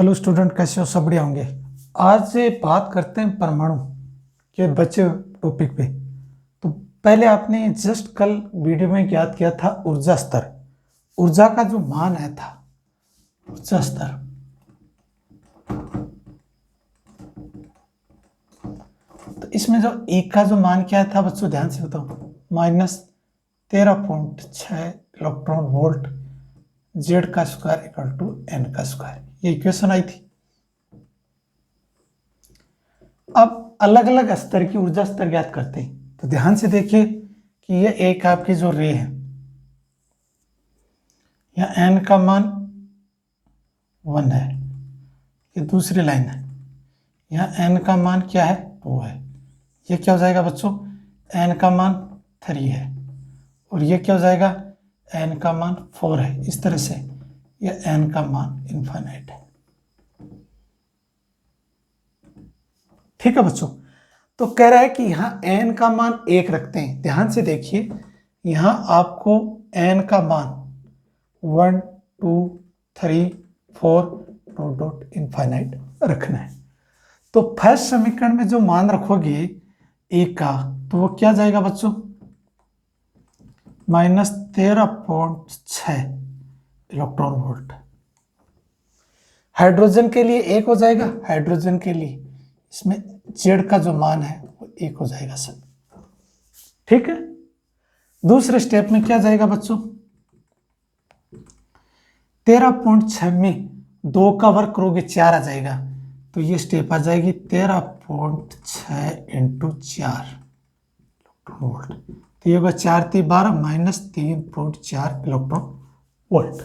Hello student, कैसे हो? सब बढ़िया होंगे। आज से बात करते हैं परमाणु के बचे टॉपिक पे। तो पहले आपने जस्ट कल वीडियो में याद किया था ऊर्जा स्तर, ऊर्जा का जो मान आया था, ऊर्जा स्तर। तो इसमें जो E का जो मान क्या था बच्चों, ध्यान से बताओ, -13.6 इलेक्ट्रॉन वोल्ट जेड का स्क्वायर इक्वल टू एन का स्क्वायर, ये इक्वेशन आई थी। अब अलग अलग स्तर की ऊर्जा स्तर ज्ञात करते हैं। तो ध्यान से देखिए कि ये एक आपकी जो रे है, यहाँ एन का मान 1 है, ये दूसरी लाइन है, यहाँ एन का मान क्या है, 2 है। ये क्या हो जाएगा बच्चों, एन का मान 3 है, और ये क्या हो जाएगा, एन का मान 4 है। इस तरह से ये एन का मान इनफाइनाइट है। ठीक है बच्चों, तो कह रहा है कि यहाँ n का मान 1 रखते हैं। ध्यान से देखिए, यहाँ आपको n का मान 1 2 3 4 डॉट डॉट इनफाइनाइट रखना है। तो फर्स्ट समीकरण में जो मान रखोगे a का, तो वो क्या जाएगा बच्चों, -13.6 इलेक्ट्रॉन वोल्ट। हाइड्रोजन के लिए 1 हो जाएगा, हाइड्रोजन के लिए इसमें जेड का जो मान है वो 1 हो जाएगा सब। ठीक है, दूसरे स्टेप में क्या जाएगा बच्चों, 13.6 में 2 का वर्ग करोगे 4 आ जाएगा, तो ये स्टेप आ जाएगी 13.6 इंटू 4 वोल्ट। तो ये होगा 4×3=12 -3.4 इलेक्ट्रॉन वोल्ट।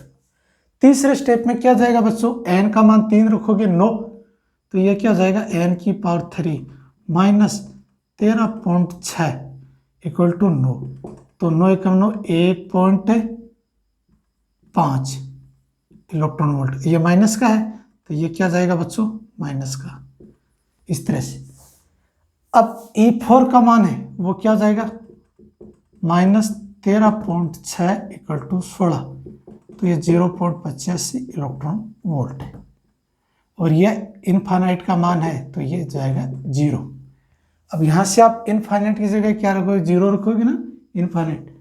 तीसरे स्टेप में क्या जाएगा बच्चों, n का मान 3 रखोगे 9, तो ये क्या हो जाएगा n³ -13.6 इक्वल टू 9। तो 9 एकम 9 1.5 इलेक्ट्रॉन वोल्ट, ये माइनस का है, तो ये क्या जाएगा बच्चों, माइनस का। इस तरह से अब E4 का मान है वो क्या हो जाएगा, -13.6 इक्वल टू 16, तो ये 0.85 इलेक्ट्रॉन वोल्ट है। और ये इनफाइनाइट का मान है, तो ये जाएगा 0। अब यहां से आप इनफाइनाइट की जगह क्या रखोगे, 0 रखोगे ना, इनफाइनाइट,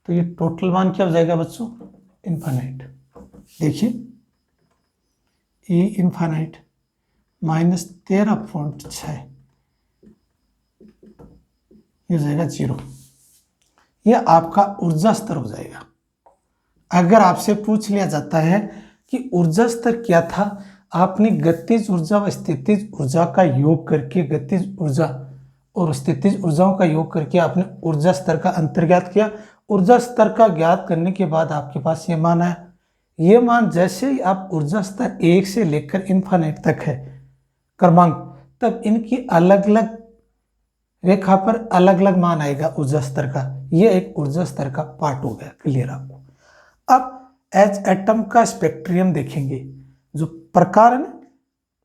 तो ये टोटल मान क्या हो जाएगा बच्चों, इनफाइनाइट। देखिए E इनफाइनाइट -13.6, ये हो जाएगा 0। ये आपका ऊर्जा स्तर हो जाएगा। अगर आपसे पूछ लिया जाता है कि ऊर्जा स्तर क्या था, आपने गतिज ऊर्जा व स्थितिज ऊर्जा का योग करके, गतिज ऊर्जा और स्थितिज ऊर्जाओं का योग करके आपने ऊर्जा स्तर का अंतर ज्ञात किया। ऊर्जा स्तर का ज्ञात करने के बाद आपके पास ये मान आया। ये मान जैसे ही आप ऊर्जा स्तर 1 से लेकर इनफाइनाइट तक है क्रमांक, तब इनकी अलग अलग रेखा पर अलग अलग मान आएगा ऊर्जा स्तर का। ये एक ऊर्जा स्तर का पार्ट हो गया, क्लियर आपको। अब एच एटम का स्पेक्ट्रियम देखेंगे। जो प्रकार है,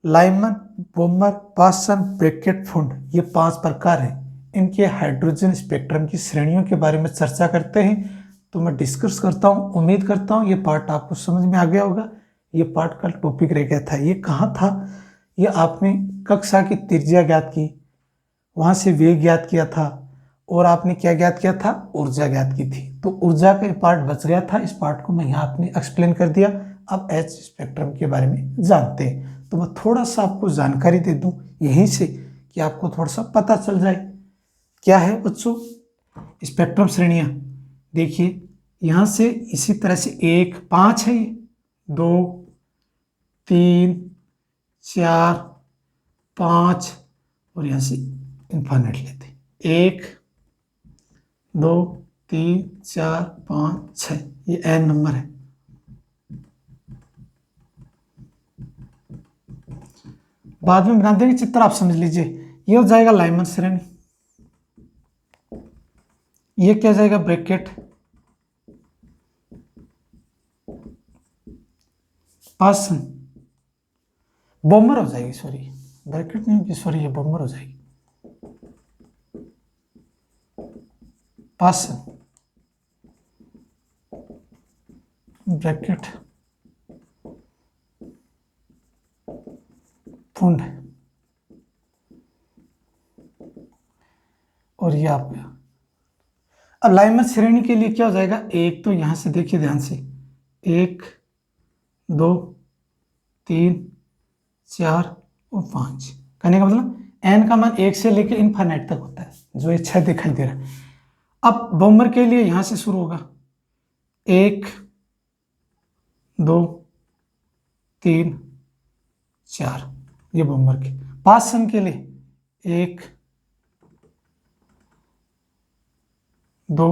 लाइमन, बोमर, पासन, ब्रैकेट, फुंड, ये 5 प्रकार हैं। इनके हाइड्रोजन स्पेक्ट्रम की श्रेणियों के बारे में चर्चा करते हैं। तो मैं डिस्कस करता हूँ, उम्मीद करता हूँ ये पार्ट आपको समझ में आ गया होगा। ये पार्ट कल टॉपिक रह गया था। ये कहाँ था, ये आपने कक्षा की त्रिज्या ज्ञात की, वहां से वेग ज्ञात किया था, और आपने क्या ज्ञात किया था, ऊर्जा ज्ञात की थी। तो ऊर्जा का पार्ट बच गया था, इस पार्ट को मैं यहाँ आपने एक्सप्लेन कर दिया। अब एच स्पेक्ट्रम के बारे में जानते हैं। तो मैं थोड़ा सा आपको जानकारी दे दूं यहीं से, कि आपको थोड़ा सा पता चल जाए क्या है बच्चों स्पेक्ट्रम श्रेणियां। देखिए यहाँ से इसी तरह से 1 5 है, 2 3 4 5, और यहाँ से इनफाइनाइट लेते हैं, 1 2 3 4 5 6, ये एन नंबर है। बाद में बना देंगे चित्र, आप समझ लीजिए। ये हो जाएगा लाइमन श्रेणी, ये क्या जाएगा, ब्रैकेट, पासन, बॉम्बर हो जाएगी, सॉरी ब्रैकेट नहीं होगी, सॉरी ये बॉम्बर हो जाएगी, पासन, ब्रैकेट, फुंड है, और ये आपका। अब लाइनमैन श्रेणी के लिए क्या हो जाएगा, एक तो यहां से देखिए ध्यान से, 1 2 3 4 और 5, कहने का मतलब एन का मान 1 से लेकर इनफाइनाइट तक होता है, जो ये 6 दिखाई दे रहा है। अब बॉम्बर के लिए यहां से शुरू होगा, 1 2 3 4, ये बॉम्बर के। पासन के लिए 1 2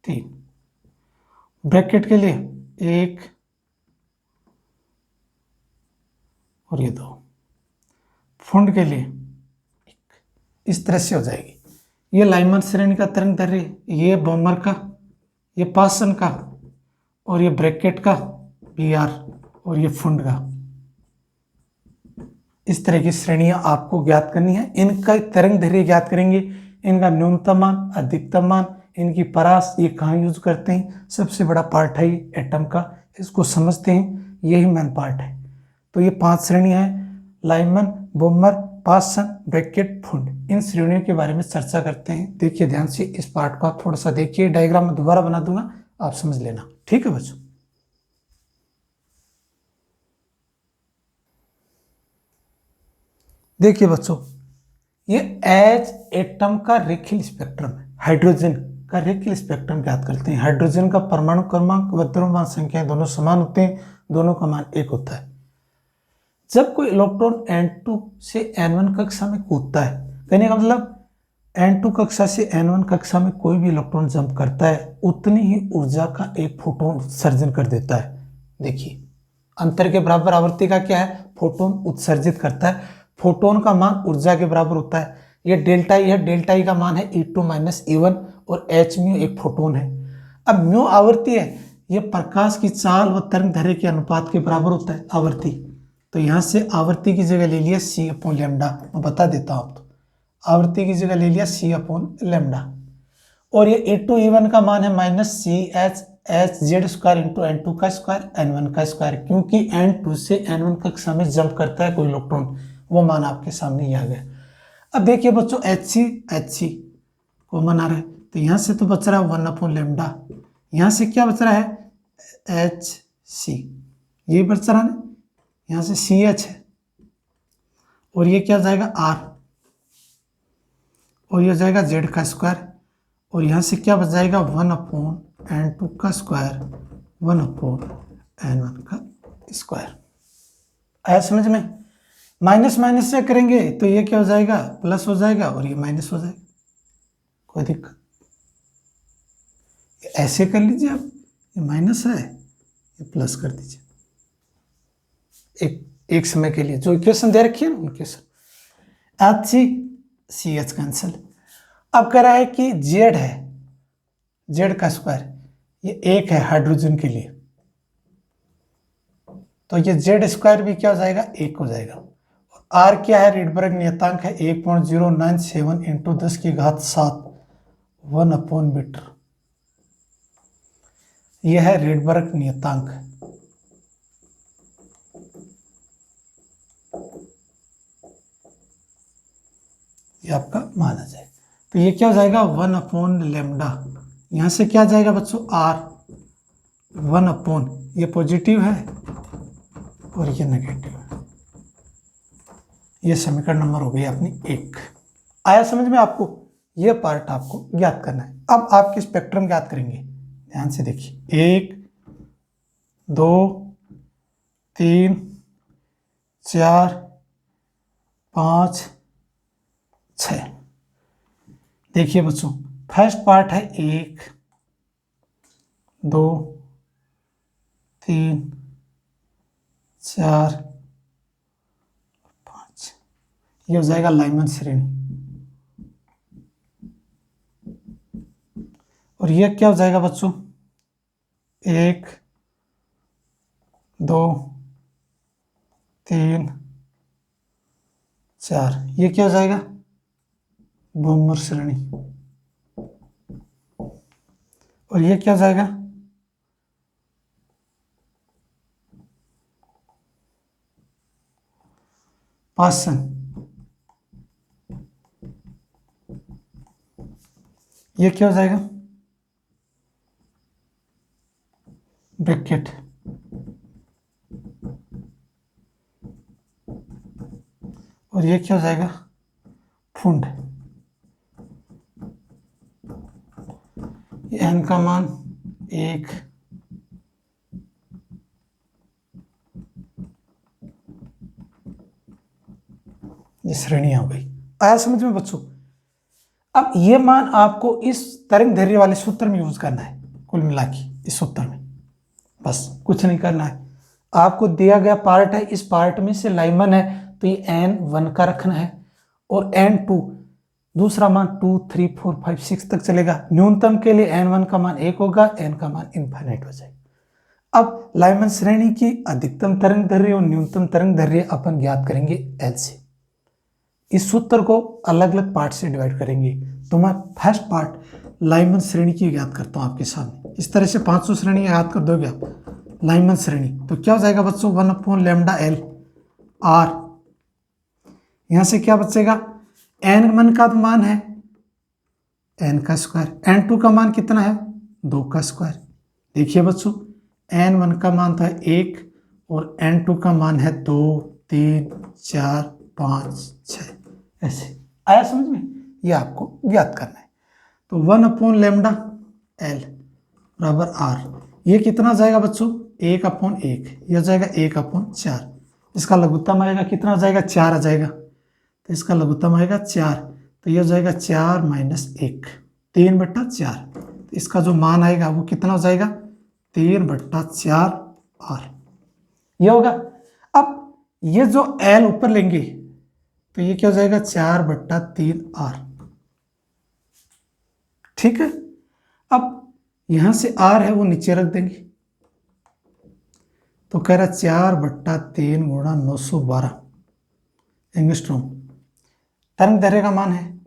3, ब्रैकेट के लिए 1 और ये 2, फुंड के लिए 1। इस तरह से हो जाएगी। ये लाइनमैन श्रेणी का तरंग दैर्घ्य, ये बॉम्बर का, ये पासन का, और ये ब्रैकेट का BR, और ये फुंड का। इस तरह की श्रेणियां आपको ज्ञात करनी है। इनका तरंग दैर्घ्य ज्ञात करेंगे, इनका न्यूनतम मान, अधिकतम मान, इनकी परास, ये कहाँ यूज करते हैं, सबसे बड़ा पार्ट है ये एटम का, इसको समझते हैं, यही मेन पार्ट है। तो ये 5 श्रेणियां हैं, लाइनमैन, बॉम्बर, पासन, ब्रैकेट, फुंड। इन श्रेणियों के बारे में चर्चा करते हैं। देखिए ध्यान से, इस पार्ट को आप थोड़ा सा देखिए, डायग्राम में दोबारा बना दूंगा, आप समझ लेना, ठीक है बच्चों। देखिए बच्चों, ये एच एटम का रेखीय स्पेक्ट्रम है। हाइड्रोजन का रेखीय स्पेक्ट्रम ज्ञात करते हैं। हाइड्रोजन का परमाणु क्रमांक व द्रव्यमान संख्या दोनों समान होते हैं, दोनों का मान 1 होता है। जब कोई इलेक्ट्रॉन N2 से N1 कक्षा में कूदता है, कहने का मतलब N2 कक्षा से N1 कक्षा में कोई भी इलेक्ट्रॉन जंप करता है, उतनी ही ऊर्जा का एक फोटोन उत्सर्जन कर देता है। देखिए, अंतर के बराबर आवृत्ति का क्या है, फोटोन उत्सर्जित करता है। फोटोन का मान ऊर्जा के बराबर होता है। ये डेल्टा ई है, डेल्टा ई का मान है E2 - E1, और h म्यू एक फोटोन है। अब म्यू आवृत्ति है, ये प्रकाश की चाल व तरंग दैर्घ्य के अनुपात के बराबर होता है आवृत्ति। तो यहां से आवृत्ति की जगह ले लिया C/λ, मैं बता देता हूं आपको। आवृत्ति की जगह ले लिया C/λ, और ये E2 E1 का मान है -CH/z² इंटू N2 का स्क्वायर N1 का स्क्वायर, क्योंकि N2 से N1 कक्षा में जंप करता है कोई इलेक्ट्रॉन, वो मान आपके सामने ही आ गया। अब देखिए बच्चों, Hc कॉमन आ रहा है, तो यहां से तो बच रहा है 1/λ, यहां से क्या बच रहा है Hc, ये बच रहा है, यहां से CH है, और ये क्या हो जाएगा R, और ये हो जाएगा Z का स्क्वायर, और यहां से क्या बच जाएगा 1/N2 का स्क्वायर 1/N1 का स्क्वायर। आया समझ में? माइनस माइनस से करेंगे तो ये क्या हो जाएगा, प्लस हो जाएगा, और ये माइनस हो जाएगा, कोई दिक्कत। ऐसे कर लीजिए आप, ये माइनस है, ये प्लस कर दीजिए, एक समय के लिए। जो इक्वेशन दे रखी है ना, उनके HCH कैंसिल। अब कह रहा है कि Z है, Z का स्क्वायर, ये 1 है हाइड्रोजन के लिए, तो ये Z² भी क्या हो जाएगा, 1 हो जाएगा। R क्या है, रिडबर्ग नियतांक है 1.097 इंटू 10⁻7 1/मीटर, यह है रिडबर्ग नियतांक। ये आपका माना जाए, तो ये क्या हो जाएगा 1/λ। यहां से क्या जाएगा बच्चों, R 1/, ये पॉजिटिव है और ये नेगेटिव है। ये समीकरण नंबर हो गई अपनी 1। आया समझ में आपको? ये पार्ट आपको ज्ञात करना है। अब आपके स्पेक्ट्रम ज्ञात करेंगे, ध्यान से देखिए, 1 2 3 4 5 6। देखिए बच्चों, फर्स्ट पार्ट है 1 2 3 4 5, ये हो जाएगा लाइनमैन श्रेणी। और ये क्या हो जाएगा बच्चों, 1 2 3 4, ये क्या हो जाएगा बॉम्बर श्रेणी। और ये क्या हो जाएगा पासन, ये क्या हो जाएगा ब्रैकेट, और ये क्या हो जाएगा फुंड। एन का मान 1, ये श्रेणी हो गई। आया समझ में बच्चों? अब ये मान आपको इस तरंग दैर्ध्य वाले सूत्र में यूज करना है, कुल मिला के इस सूत्र में, बस कुछ नहीं करना है। आपको दिया गया पार्ट है, इस पार्ट में से लाइमन है तो ये n1 का रखना है, और n2 दूसरा मान 2, 3, 4, 5, 6 तक चलेगा। न्यूनतम के लिए n1 का मान 1 होगा, n का मान इनफाइनाइट हो जाएगा। अब लाइमन श्रेणी की अधिकतम तरंग दैर्ध्य और न्यूनतम तरंग दैर्ध्य अपन ज्ञात करेंगे L से। इस सूत्र को अलग अलग पार्ट से डिवाइड करेंगे। तो मैं फर्स्ट पार्ट लाइमन श्रेणी की ज्ञात करता हूं आपके सामने। इस तरह से 500 श्रेणी याद कर दोगे आप लाइमन श्रेणी, तो क्या हो जाएगा बच्चों 1/λL R। यहां से क्या बचेगा, n1 का मान है n का स्क्वायर, n2 का मान कितना है 2 का स्क्वायर। देखिए बच्चों n1 का मान था 1 और n2 का मान है 2, 3, 4, 5, 6, ऐसे। आया समझ में? ये आपको ज्ञात करना है। तो 1/λL बराबर R, ये कितना जाएगा बच्चों 1/1, यह हो जाएगा 1/4। इसका लघुत्तम आएगा कितना हो जाएगा 4 आ जाएगा, तो इसका लघुत्तम आएगा 4, तो यह हो जाएगा 4 - 1, 3/4। तो इसका जो मान आएगा वो कितना हो जाएगा 3/4 R, ये होगा। अब ये जो L ऊपर लेंगे तो ये क्या हो जाएगा 4/3 R, ठीक है। अब यहां से R है वो नीचे रख देंगे, तो कह रहा 4/3 × 912 एंगस्ट्रॉम तरंग दैर्ध्य का मान है।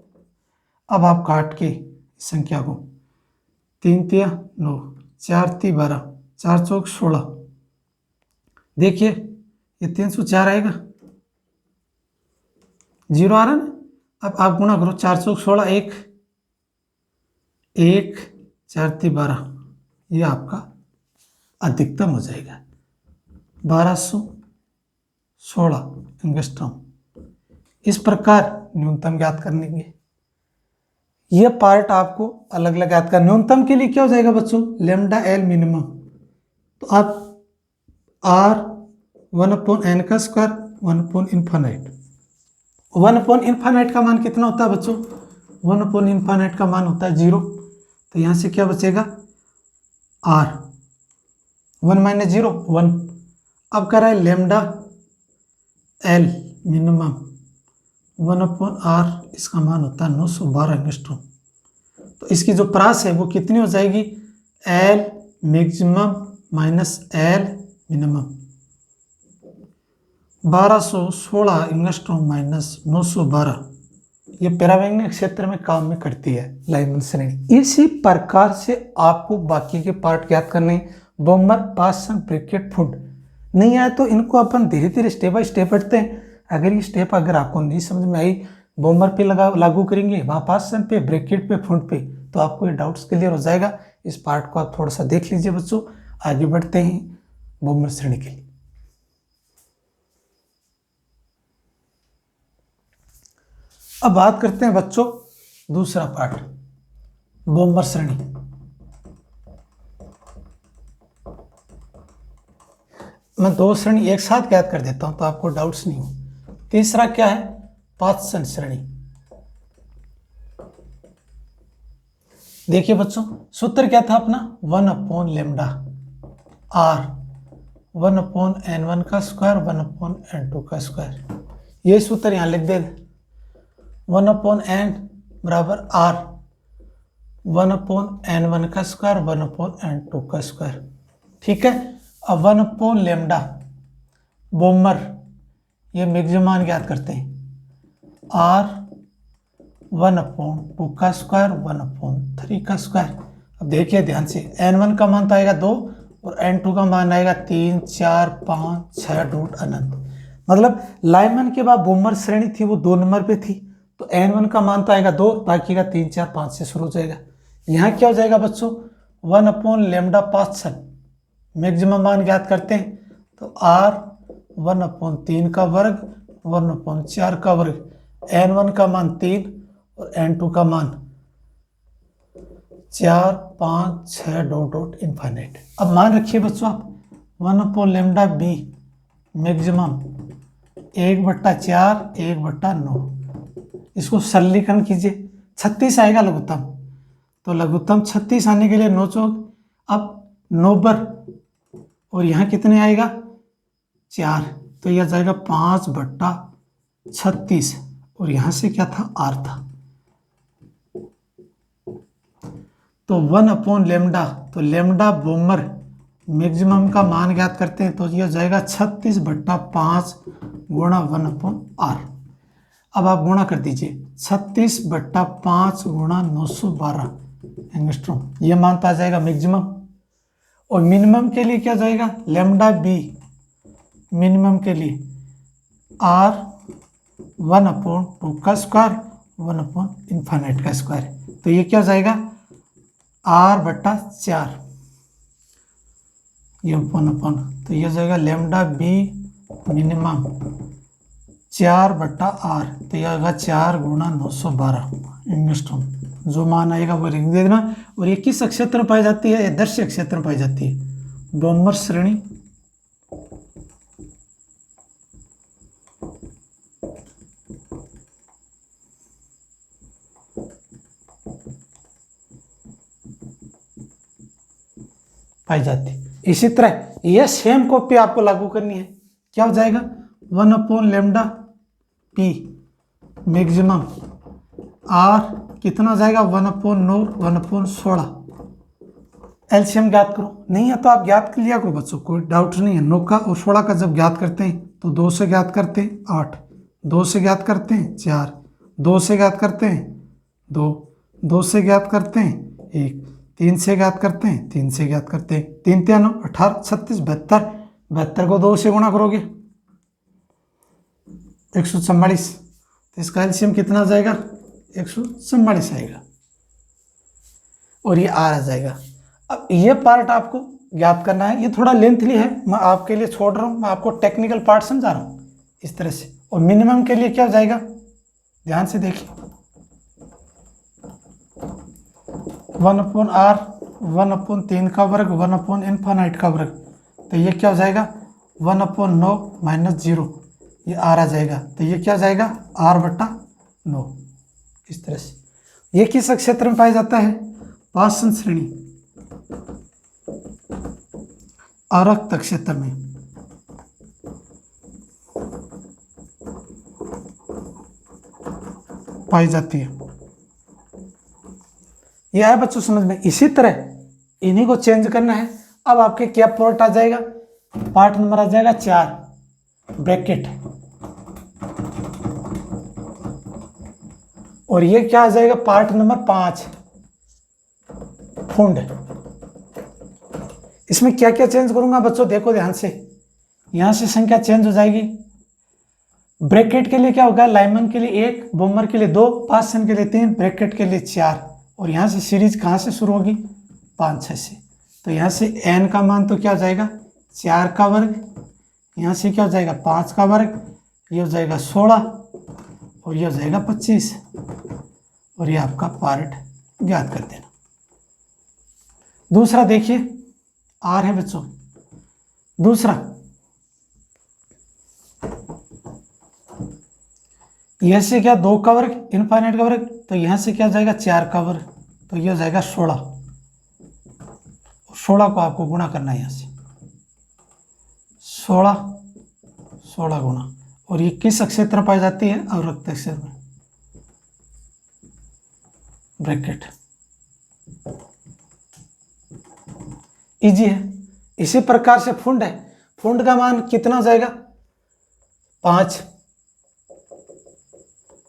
अब आप काट के इस संख्या को 3 × 9, 4 × 12, 4 × 4 = 16। देखिए ये 304 आएगा, 0 आ रहा ना। अब आप गुणा करो 4 × 4 = 16, 1, 4 × 3 = 12, ये आपका अधिकतम हो जाएगा 1216 एंगस्ट्रॉम। इस प्रकार न्यूनतम ज्ञात करनेंगे। यह पार्ट आपको अलग अलग ज्ञात करना। न्यूनतम के लिए क्या हो जाएगा बच्चों λL मिनिमम, तो आप R 1/n का स्क्वायर 1/∞। 1/∞ का मान कितना होता है बच्चों 1/∞ का मान होता है 0, तो यहां से क्या बचेगा R 1 - 0 1। अब कह रहा है λL मिनिमम 1/R, इसका मान होता है 912 एंगस्ट्रॉम। तो इसकी जो प्रास है वो कितनी हो जाएगी L maximum - L minimum, 1216 angstrom - 912। ये पैरावैंगनिक क्षेत्र में काम में करती है लाइमन श्रेणी। इसी प्रकार से आपको बाकी के पार्ट ज्ञात करने, बोमर, पासन, ब्रैकेट, फुट। नहीं आया तो इनको अपन धीरे धीरे स्टेप बाय स्टेप पढ़ते हैं। अगर ये स्टेप अगर आपको नहीं समझ में आई, बोमर पे लागू करेंगे, वहाँ पासन पे, ब्रैकेट पे, फुट पे, तो आपको ये डाउट्स क्लियर हो जाएगा। इस पार्ट को आप थोड़ा सा देख लीजिए बच्चों। आगे बढ़ते हैं बोमर श्रेणी के लिए। अब बात करते हैं बच्चों दूसरा पार्ट, बोमर श्रेणी। मैं 2 श्रेणी एक साथ ज्ञात कर देता हूं तो आपको डाउट्स नहीं हो। तीसरा क्या है पासन श्रेणी। देखिए बच्चों सूत्र क्या था अपना 1/λ R 1/n1 का स्क्वायर 1/n2 का स्क्वायर। ये सूत्र यहां लिख दे 1/n बराबर R 1/n1 का स्क्वायर 1/n2 का स्क्वायर, ठीक है। अब 1/λ बोमर, ये मैक्सिमम मान ज्ञात करते हैं R 1/2 का स्क्वायर 1/3 का स्क्वायर। अब देखिए ध्यान से n1 का मान तो आएगा 2 और n2 का मान आएगा 3, 4, 5, 6 √ अनंत। मतलब लाइमन के बाद बोमर श्रेणी थी वो 2 नंबर पे थी, तो n1 का मान तो आएगा 2, बाकी का 3 4 5 से शुरू हो जाएगा। यहाँ क्या हो जाएगा बच्चों, 1/λ मैक्सिमम मान ज्ञात करते हैं, तो r 1/3 का वर्ग 1/4 का वर्ग, n1 का मान 3 और n2 का मान 4 5 6 डॉट डॉट इनफाइनाइट। अब मान रखिए बच्चों आप 1/λ मैक्सिमम 1/4 1/9, इसको सरलीकरण कीजिए, 36 आएगा लघुत्तम, तो लघुत्तम 36 आने के लिए 9 चौक, अब 9 बर और यहाँ कितने आएगा 4, तो यह जाएगा 5/36 और यहाँ से क्या था r था, तो 1/λ, तो लैम्डा बोमर मैक्सिमम का मान ज्ञात करते हैं, तो यह जाएगा 36/5 गुणा 1/r। अब आप गुणा कर दीजिए, 36/5 गुणा 912 एंगस्ट्रॉम, यह मान तो आ जाएगा मैक्सिमम। और मिनिमम के लिए क्या जाएगा, लैम्डा बी मिनिमम के लिए r 1/2 का स्क्वायर 1/∞ का स्क्वायर, तो ये क्या जाएगा r/4, ये 1/, तो ये जाएगा लैम्डा बी मिनिमम 4/r, तो यह आएगा 4 गुणा 912 एंगस्ट्रॉम। जो मान आएगा वो लिख देना। और ये किस क्षेत्र में पाई जाती है, ये दृश्य क्षेत्र में पाई जाती है, बोमर श्रेणी पाई जाती है। इसी तरह यह सेम कॉपी आपको लागू करनी है, क्या हो जाएगा 1/λ p मैक्सिमम r कितना हो जाएगा 1/9 1/16, एलसीएम ज्ञात करो। नहीं है तो आप ज्ञात कर लिया करो बच्चों, कोई डाउट नहीं है। 9 का और 16 का जब ज्ञात करते हैं तो 2 से ज्ञात करते हैं 8, 2 से ज्ञात करते हैं 4, 2 से ज्ञात करते हैं 2, 2 से ज्ञात करते हैं 1, 3 से ज्ञात करते हैं 3 से ज्ञात करते हैं 3 3 9 18 36 72, 72 को 2 से गुणा करोगे 144, तो इसका एलसीएम कितना आ जाएगा 144 आएगा और ये आर आ जाएगा। अब ये पार्ट आपको ज्ञात करना है, ये थोड़ा लेंथली है, मैं आपके लिए छोड़ रहा हूँ, मैं आपको टेक्निकल पार्ट समझा रहा हूँ इस तरह से। और मिनिमम के लिए क्या हो जाएगा, ध्यान से देखिए 1/r 1/3 का वर्ग 1/∞ का वर्ग, तो ये क्या हो जाएगा 1/9 - 0, ये r आ जाएगा, तो ये क्या हो जाएगा r/9। इस तरह से ये किस क्षेत्र में पाया जाता है, पाषाण श्रेणी आरक्त क्षेत्र में। पाई जाती है। यह है बच्चों समझ में। इसी तरह इन्हीं को चेंज करना है। अब आपके क्या पार्ट आ जाएगा, पार्ट नंबर आ जाएगा 4 ब्रैकेट, और ये क्या आ जाएगा पार्ट नंबर 5 फुंड। इसमें क्या क्या चेंज करूंगा बच्चों, देखो ध्यान से, यहां से संख्या चेंज हो जाएगी। ब्रैकेट के लिए क्या होगा, लाइमन के लिए 1, बोमर के लिए 2, पाषाण के लिए 3, ब्रैकेट के लिए 4, और यहां से सीरीज कहां से शुरू होगी 5 6 से। तो यहां से n का मान तो क्या हो जाएगा 4 का वर्ग, यहां से क्या हो जाएगा 5 का वर्ग, ये हो जाएगा 16 और ये हो जाएगा 25, और ये आपका पार्ट ज्ञात कर देना। दूसरा देखिए r है बच्चों, दूसरा यह से क्या 2 का वर्ग इनफाइनाइट का वर्ग, तो यहां से क्या हो जाएगा 4 का वर्ग, तो यह हो जाएगा 16, 16 को आपको गुणा करना है, यहां से 16 गुणा, और ये किस क्षेत्र में पाई जाती है, अवरक्त क्षेत्र में, ब्रैकेट। इजी है। इसी प्रकार से फुंड है, फुंड का मान कितना हो जाएगा 5,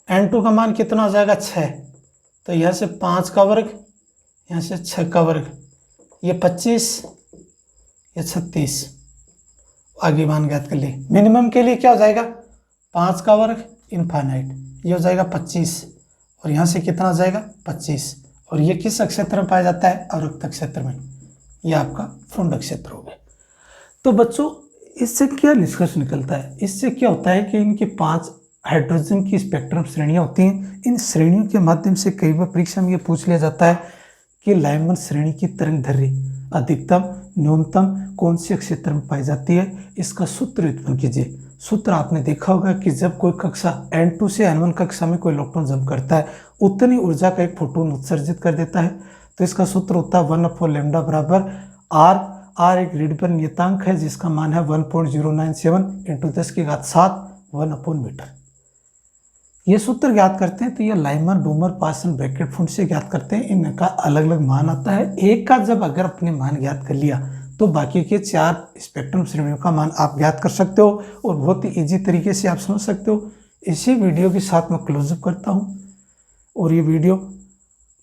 n2 का मान कितना हो जाएगा 6, तो यहां से 5 का वर्ग, यहां से 6 का वर्ग, ये 25, ये 36, आगे मान ज्ञात कर लिए। मिनिमम के लिए क्या हो जाएगा, 5 का वर्ग इनफाइनाइट, ये हो जाएगा 25, और यहाँ से कितना हो जाएगा 25, और ये किस क्षेत्र में पाया जाता है, अवृत्त क्षेत्र में, ये आपका फ्रुंड क्षेत्र हो गया। तो बच्चों इससे क्या निष्कर्ष निकलता है, इससे क्या होता है कि इनके 5 हाइड्रोजन की स्पेक्ट्रम श्रेणियां होती हैं। इन श्रेणियों के माध्यम से कई बार परीक्षा में ये पूछ लिया जाता है कि लाइमन श्रेणी की तरंगदैर्घ्य अधिकतम न्यूनतम कौन से क्षेत्र में पाई जाती है, इसका सूत्र उत्पन्न कीजिए। सूत्र आपने देखा होगा कि जब कोई कक्षा N2 से N1 कक्षा में कोई इलेक्ट्रॉन जंप करता है उतनी ऊर्जा का एक फोटोन उत्सर्जित कर देता है। तो इसका सूत्र होता है 1/λ बराबर R एक रीडबर नियतांक है जिसका मान है 1.097 × 10⁷ 1/मीटर। ये सूत्र ज्ञात करते हैं तो ये लाइमन डूमर पासन ब्रैकेट फुंड से ज्ञात करते हैं। इनका अलग अलग मान आता है। एक का जब अगर अपने मान ज्ञात कर लिया तो बाकी के 4 स्पेक्ट्रम श्रेणियों का मान आप ज्ञात कर सकते हो और बहुत ही ईजी तरीके से आप समझ सकते हो। इसी वीडियो के साथ मैं क्लोजअप करता हूँ और ये वीडियो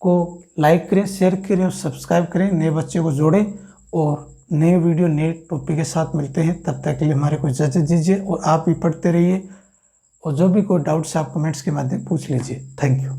को लाइक करें, शेयर करें और सब्सक्राइब करें, नए बच्चे को जोड़ें और नए वीडियो नए टॉपिक के साथ मिलते हैं। तब तक के लिए हमारे को इजाज़त दीजिए और आप भी पढ़ते रहिए और जो भी कोई डाउट्स आप कमेंट्स के माध्यम पूछ लीजिए। Thank you.